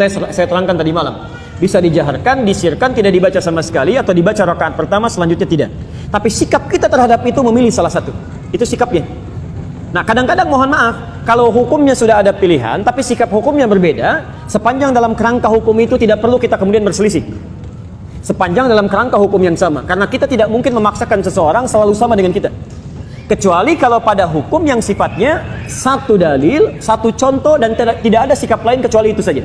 Saya terangkan tadi malam. Bisa dijaharkan, disirkan, tidak dibaca sama sekali, atau dibaca rakaat pertama, selanjutnya tidak. Tapi sikap kita terhadap itu memilih salah satu. Itu sikapnya. Nah, kadang-kadang mohon maaf, kalau hukumnya sudah ada pilihan, tapi sikap hukumnya berbeda, sepanjang dalam kerangka hukum itu tidak perlu kita kemudian berselisih. Sepanjang dalam kerangka hukum yang sama. Karena kita tidak mungkin memaksakan seseorang selalu sama dengan kita. Kecuali kalau pada hukum yang sifatnya satu dalil, satu contoh, dan tidak ada sikap lain kecuali itu saja.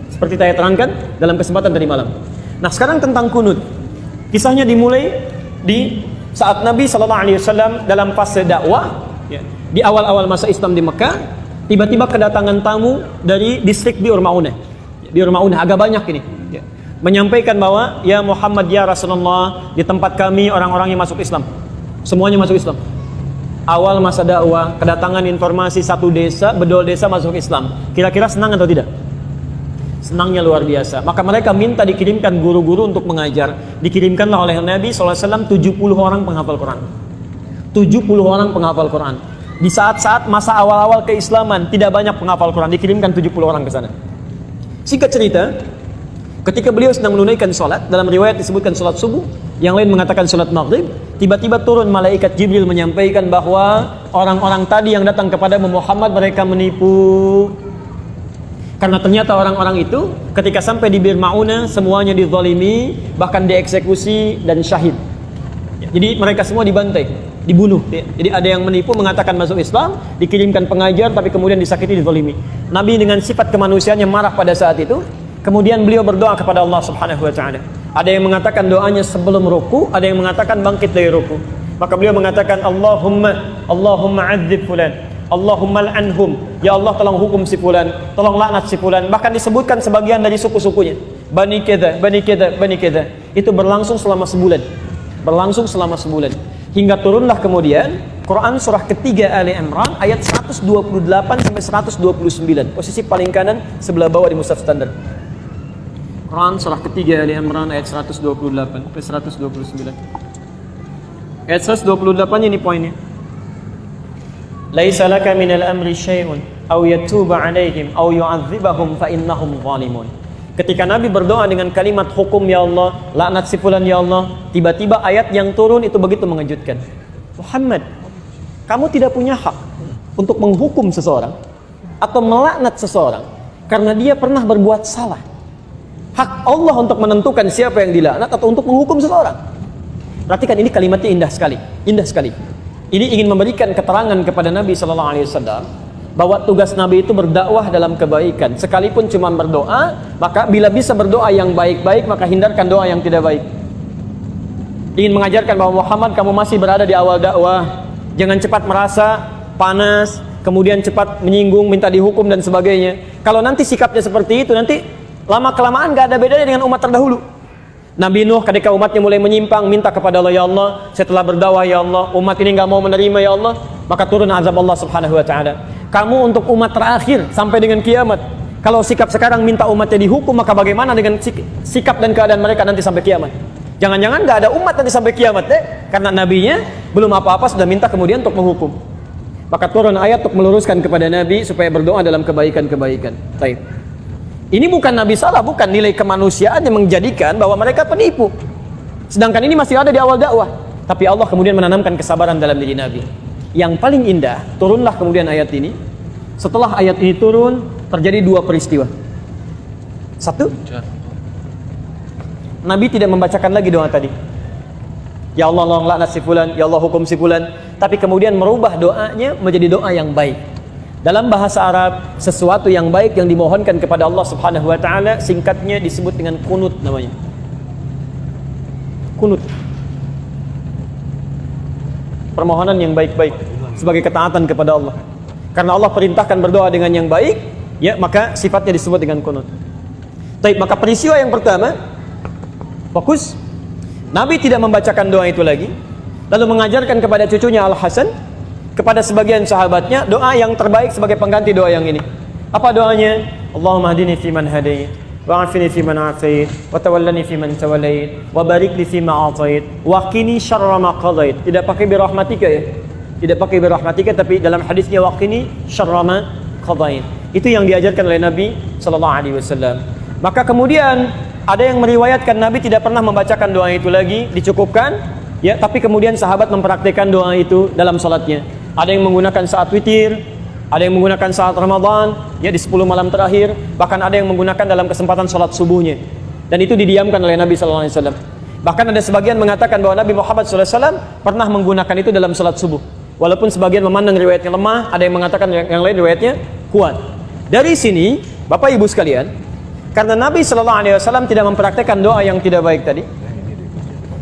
Seperti saya terangkan dalam kesempatan tadi malam. Nah, sekarang tentang kunut. Kisahnya dimulai di saat Nabi SAW dalam fase dakwah, ya, di awal-awal masa Islam di Mekah, tiba-tiba kedatangan tamu dari distrik Bi'ur Ma'unah. Bi'ur Ma'unah agak banyak ini, ya, menyampaikan bahwa ya Muhammad, ya Rasulullah, di tempat kami orang-orang yang masuk Islam, semuanya masuk Islam. Awal masa dakwah, kedatangan informasi satu desa, bedol desa masuk Islam. Kira-kira senang atau tidak? Senangnya luar biasa. Maka mereka minta dikirimkan guru-guru untuk mengajar. Dikirimkanlah oleh Nabi SAW 70 orang penghafal Quran. 70 orang penghafal Quran. Di saat-saat masa awal-awal keislaman, tidak banyak penghafal Quran, dikirimkan 70 orang ke sana. Singkat cerita, ketika beliau sedang menunaikan sholat, dalam riwayat disebutkan sholat subuh, yang lain mengatakan sholat maghrib, tiba-tiba turun malaikat Jibril menyampaikan bahwa orang-orang tadi yang datang kepada Muhammad, mereka menipu. Karena ternyata orang-orang itu ketika sampai di Bir Ma'unah semuanya dizalimi, bahkan dieksekusi dan syahid. Jadi mereka semua dibantai, dibunuh. Jadi ada yang menipu mengatakan masuk Islam, dikirimkan pengajar tapi kemudian disakiti, dizalimi. Nabi dengan sifat kemanusiaannya marah pada saat itu. Kemudian beliau berdoa kepada Allah Subhanahu wa taala. Ada yang mengatakan doanya sebelum ruku, ada yang mengatakan bangkit dari ruku. Maka beliau mengatakan Allahumma adzib fulan. Allahumma al'anhum, ya Allah tolong hukum si fulan, tolong laknat si fulan. Bahkan disebutkan sebagian dari suku-sukunya, Bani Keda, Bani Keda, Bani Keda. Itu berlangsung selama sebulan. Berlangsung selama sebulan. Hingga turunlah kemudian Quran surah ketiga Ali Imran ayat 128 sampai 129. Posisi paling kanan sebelah bawah di mushaf standar. Quran surah ketiga Ali Imran ayat 128 sampai 129. Ayat 128 ini poinnya. Laisa laka minal amri syai'un aw yatuba 'alaihim aw yu'adzibahum fa innahum zalimun. Ketika Nabi berdoa dengan kalimat hukum ya Allah, laknat si fulan ya Allah, tiba-tiba ayat yang turun itu begitu mengejutkan. Muhammad, kamu tidak punya hak untuk menghukum seseorang atau melaknat seseorang karena dia pernah berbuat salah. Hak Allah untuk menentukan siapa yang dilaknat atau untuk menghukum seseorang. Perhatikan ini kalimatnya indah sekali, indah sekali. Ini ingin memberikan keterangan kepada Nabi SAW bahwa tugas Nabi itu berdakwah dalam kebaikan. Sekalipun cuma berdoa, maka bila bisa berdoa yang baik-baik, maka hindarkan doa yang tidak baik. Ingin mengajarkan bahwa Muhammad, kamu masih berada di awal dakwah. Jangan cepat merasa panas, kemudian cepat menyinggung, minta dihukum dan sebagainya. Kalau nanti sikapnya seperti itu, nanti lama-kelamaan gak ada bedanya dengan umat terdahulu. Nabi Nuh ketika umatnya mulai menyimpang, minta kepada Allah, ya Allah, setelah berdakwah ya Allah, umat ini gak mau menerima ya Allah, maka turun azab Allah Subhanahu wa taala. Kamu untuk umat terakhir sampai dengan kiamat. Kalau sikap sekarang minta umatnya dihukum, maka bagaimana dengan sikap dan keadaan mereka nanti sampai kiamat? Jangan-jangan gak ada umat nanti sampai kiamat karena nabinya belum apa-apa sudah minta kemudian untuk menghukum. Maka turun ayat untuk meluruskan kepada Nabi supaya berdoa dalam kebaikan-kebaikan. Baik. Ini bukan Nabi salah, bukan, nilai kemanusiaan yang menjadikan bahwa mereka penipu. Sedangkan ini masih ada di awal dakwah. Tapi Allah kemudian menanamkan kesabaran dalam diri Nabi. Yang paling indah, turunlah kemudian ayat ini. Setelah ayat ini turun, terjadi dua peristiwa. Satu, Nabi tidak membacakan lagi doa tadi. Ya Allah, tolong laknat si fulan, ya Allah hukum si fulan. Tapi kemudian merubah doanya menjadi doa yang baik. Dalam bahasa Arab, sesuatu yang baik yang dimohonkan kepada Allah Subhanahu wa taala singkatnya disebut dengan kunut namanya. Kunut. Permohonan yang baik-baik sebagai ketaatan kepada Allah. Karena Allah perintahkan berdoa dengan yang baik, ya maka sifatnya disebut dengan kunut. Baik, maka peristiwa yang pertama, fokus. Nabi tidak membacakan doa itu lagi, lalu mengajarkan kepada cucunya Al-Hasan, kepada sebagian sahabatnya doa yang terbaik sebagai pengganti doa yang ini. Apa doanya? Allahumma hadini fiman hadait, wa afini fiman afait, wa tawallani fiman tawallait, wa barik li fima atait, wa qini syarra ma qadait. Tidak pakai bi rahmatika ya. Tidak pakai bi rahmatika, tapi dalam hadisnya wa qini syarra ma qadait. Itu yang diajarkan oleh Nabi sallallahu alaihi wasallam. Maka kemudian ada yang meriwayatkan Nabi tidak pernah membacakan doa itu lagi, dicukupkan, ya, tapi kemudian sahabat mempraktikkan doa itu dalam salatnya. Ada yang menggunakan saat witir, ada yang menggunakan saat Ramadan, ya di 10 malam terakhir, bahkan ada yang menggunakan dalam kesempatan salat subuhnya. Dan itu didiamkan oleh Nabi sallallahu alaihi wasallam. Bahkan ada sebagian mengatakan bahwa Nabi Muhammad sallallahu alaihi wasallam pernah menggunakan itu dalam salat subuh. Walaupun sebagian memandang riwayatnya lemah, ada yang mengatakan yang lain riwayatnya kuat. Dari sini, Bapak Ibu sekalian, karena Nabi sallallahu alaihi wasallam tidak mempraktikkan doa yang tidak baik tadi,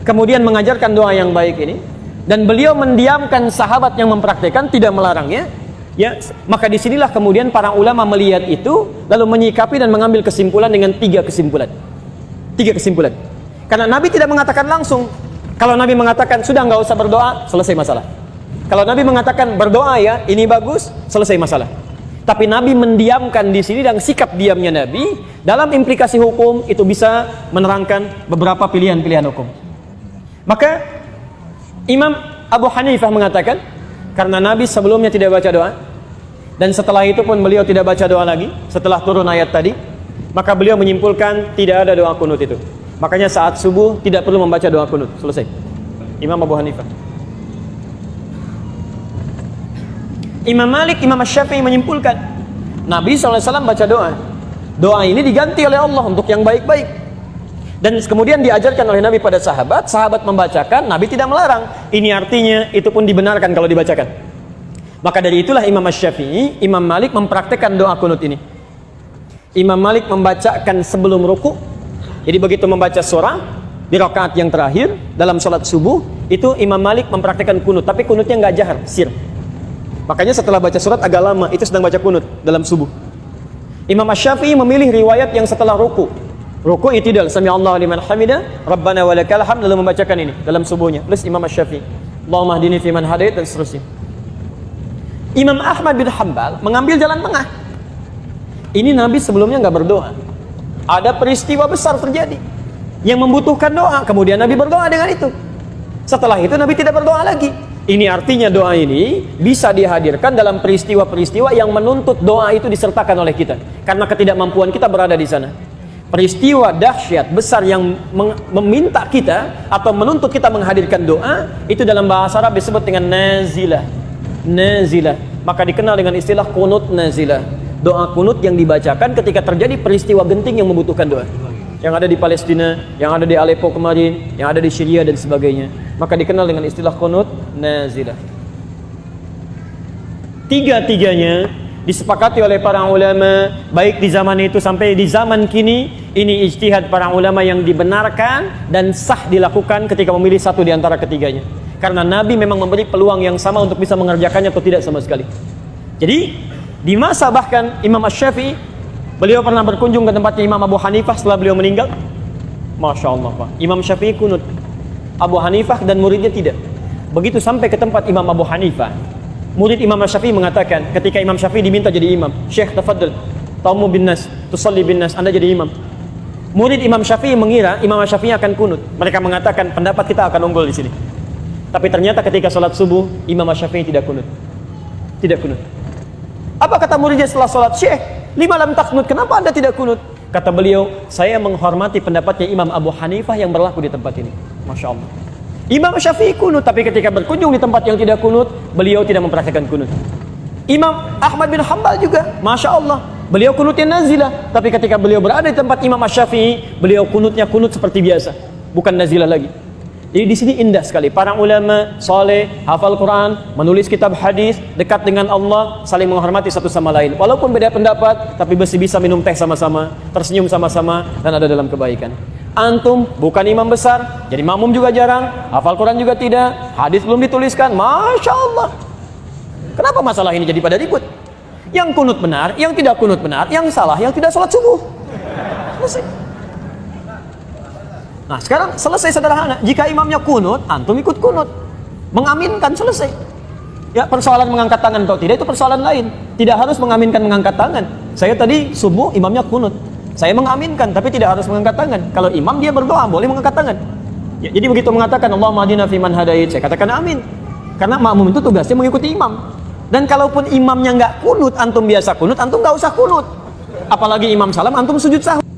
kemudian mengajarkan doa yang baik ini, dan beliau mendiamkan sahabat yang mempraktikkan, tidak melarangnya, ya, maka disinilah kemudian para ulama melihat itu, lalu menyikapi dan mengambil kesimpulan dengan 3 kesimpulan. 3 kesimpulan. Karena Nabi tidak mengatakan langsung. Kalau Nabi mengatakan sudah nggak usah berdoa, selesai masalah. Kalau Nabi mengatakan berdoa ya, ini bagus, selesai masalah. Tapi Nabi mendiamkan di sini, dan sikap diamnya Nabi dalam implikasi hukum itu bisa menerangkan beberapa pilihan-pilihan hukum. Maka Imam Abu Hanifah mengatakan, karena Nabi sebelumnya tidak baca doa, dan setelah itu pun beliau tidak baca doa lagi setelah turun ayat tadi, maka beliau menyimpulkan tidak ada doa kunut itu. Makanya saat subuh tidak perlu membaca doa kunut. Selesai. Imam Abu Hanifah. Imam Malik, Imam Syafi'i menyimpulkan Nabi SAW baca doa. Doa ini diganti oleh Allah untuk yang baik-baik. Dan kemudian diajarkan oleh Nabi pada sahabat, sahabat membacakan, Nabi tidak melarang. Ini artinya itu pun dibenarkan kalau dibacakan. Maka dari itulah Imam Syafi'i, Imam Malik mempraktekkan doa kunut ini. Imam Malik membacakan sebelum ruku. Jadi begitu membaca surah di rakaat yang terakhir dalam sholat subuh, itu Imam Malik mempraktekkan kunut, tapi kunutnya nggak jahar, sir. Makanya setelah baca surat agak lama, itu sedang baca kunut dalam subuh. Imam Syafi'i memilih riwayat yang setelah ruku. Ruku i'tidal, sami Allahu liman hamidah, Rabbana walakal hamd, lalu membacakan ini dalam subuhnya. Plus Imam Syafi'i, Allahumma hdini fiman hadait, dan seterusnya. Imam Ahmad bin Hanbal mengambil jalan tengah. Ini Nabi sebelumnya nggak berdoa. Ada peristiwa besar terjadi yang membutuhkan doa, kemudian Nabi berdoa dengan itu. Setelah itu Nabi tidak berdoa lagi. Ini artinya doa ini bisa dihadirkan dalam peristiwa-peristiwa yang menuntut doa itu disertakan oleh kita, karena ketidakmampuan kita berada di sana. Peristiwa dahsyat besar yang meminta kita atau menuntut kita menghadirkan doa, itu dalam bahasa Arab disebut dengan nazilah. Nazilah, maka dikenal dengan istilah kunut nazilah. Doa kunut yang dibacakan ketika terjadi peristiwa genting yang membutuhkan doa. Yang ada di Palestina, yang ada di Aleppo kemarin, yang ada di Syria dan sebagainya, maka dikenal dengan istilah kunut nazilah. Tiga-tiganya disepakati oleh para ulama, baik di zaman itu sampai di zaman kini. Ini ijtihad para ulama yang dibenarkan dan sah dilakukan ketika memilih satu di antara ketiganya. Karena Nabi memang memberi peluang yang sama untuk bisa mengerjakannya atau tidak sama sekali. Jadi di masa bahkan Imam Syafi'i, beliau pernah berkunjung ke tempatnya Imam Abu Hanifah setelah beliau meninggal. Masya Allah Pak, Imam Syafi'i kunut, Abu Hanifah dan muridnya tidak. Begitu sampai ke tempat Imam Abu Hanifah, murid Imam Syafi'i mengatakan, ketika Imam Syafi'i diminta jadi imam, Syekh tafadhal, taumu bin nas, tusalli bin nas, Anda jadi imam. Murid Imam Syafi'i mengira Imam Syafi'i akan kunut. Mereka mengatakan pendapat kita akan unggul di sini. Tapi ternyata ketika sholat subuh, Imam Syafi'i tidak kunut. Tidak kunut. Apa kata muridnya setelah sholat? Syekh, lima lam taknut, kenapa Anda tidak kunut? Kata beliau, saya menghormati pendapatnya Imam Abu Hanifah yang berlaku di tempat ini. Masya Allah. Imam Syafi'i kunut, tapi ketika berkunjung di tempat yang tidak kunut, beliau tidak mempraktikkan kunut. Imam Ahmad bin Hanbal juga, Masya Allah, beliau kunutnya nazilah, tapi ketika beliau berada di tempat Imam Syafi'i, beliau kunutnya kunut seperti biasa, bukan nazilah lagi. Jadi di sini indah sekali. Para ulama soleh, hafal Quran, menulis kitab hadis, dekat dengan Allah, saling menghormati satu sama lain. Walaupun beda pendapat, tapi masih bisa minum teh sama-sama, tersenyum sama-sama, dan ada dalam kebaikan. Antum bukan imam besar, jadi makmum juga jarang, hafal Quran juga tidak, hadis belum dituliskan, Masya Allah. Kenapa masalah ini jadi pada ribut? Yang kunut benar, yang tidak kunut benar, yang salah, yang tidak sholat subuh. Selesai. Nah sekarang selesai sederhana. Jika imamnya kunut, antum ikut kunut, mengaminkan, selesai. Ya, persoalan mengangkat tangan atau tidak itu persoalan lain. Tidak harus mengaminkan mengangkat tangan. Saya tadi subuh imamnya kunut, saya mengaminkan, tapi tidak harus mengangkat tangan. Kalau imam dia berdoa boleh mengangkat tangan. Ya, jadi begitu mengatakan Allahumma hdina fiman hadait, saya katakan amin. Karena makmum itu tugasnya mengikuti imam. Dan kalaupun imamnya nggak kunut, antum biasa kunut, antum nggak usah kunut. Apalagi imam salam, antum sujud sahwi.